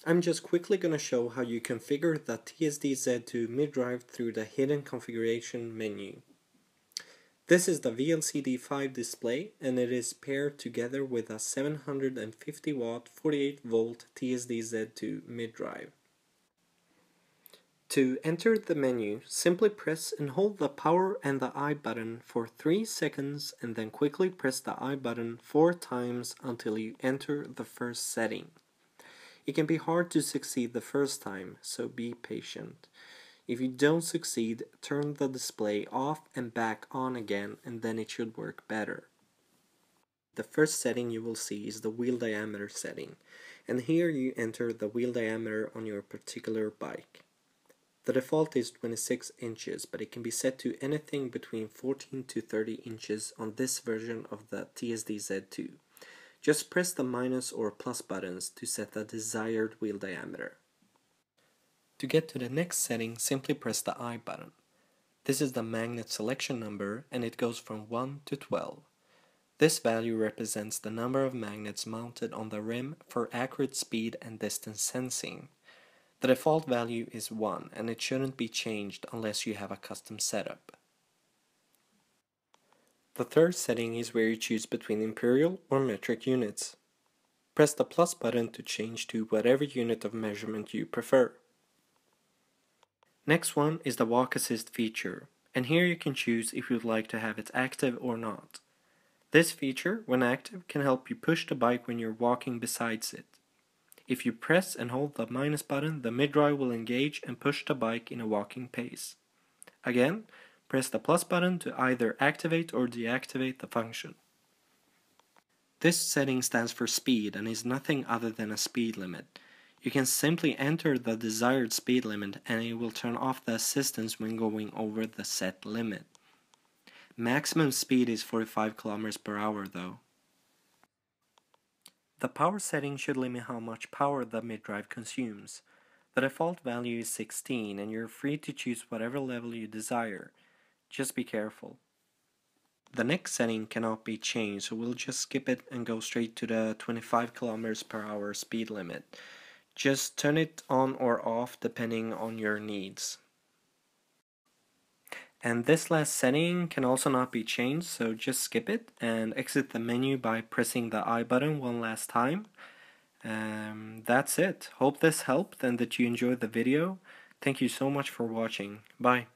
I'm just quickly going to show how you configure the TSDZ2 mid-drive through the hidden configuration menu. This is the VLCD5 display, and it is paired together with a 750 watt 48 volt TSDZ2 mid-drive. To enter the menu, simply press and hold the power and the I button for 3 seconds and then quickly press the I button 4 times until you enter the first setting. It can be hard to succeed the first time, so be patient. If you don't succeed, turn the display off and back on again, and then it should work better. The first setting you will see is the wheel diameter setting, and here you enter the wheel diameter on your particular bike. The default is 26 inches, but it can be set to anything between 14 to 30 inches on this version of the TSDZ2. Just press the minus or plus buttons to set the desired wheel diameter. To get to the next setting, simply press the I button. This is the magnet selection number, and it goes from 1 to 12. This value represents the number of magnets mounted on the rim for accurate speed and distance sensing. The default value is 1, and it shouldn't be changed unless you have a custom setup. The third setting is where you choose between imperial or metric units. Press the plus button to change to whatever unit of measurement you prefer. Next one is the walk assist feature, and here you can choose if you'd like to have it active or not. This feature, when active, can help you push the bike when you're walking besides it. If you press and hold the minus button, the mid-drive will engage and push the bike in a walking pace. Again, press the plus button to either activate or deactivate the function. This setting stands for speed and is nothing other than a speed limit. You can simply enter the desired speed limit and it will turn off the assistance when going over the set limit. Maximum speed is 45 km per hour though. The power setting should limit how much power the mid-drive consumes. The default value is 16 and you're free to choose whatever level you desire. Just be careful. The next setting cannot be changed, so we'll just skip it and go straight to the 25 km per hour speed limit. Just turn it on or off depending on your needs. And this last setting can also not be changed, so just skip it and exit the menu by pressing the I button one last time. That's it. Hope this helped and that you enjoyed the video. Thank you so much for watching. Bye.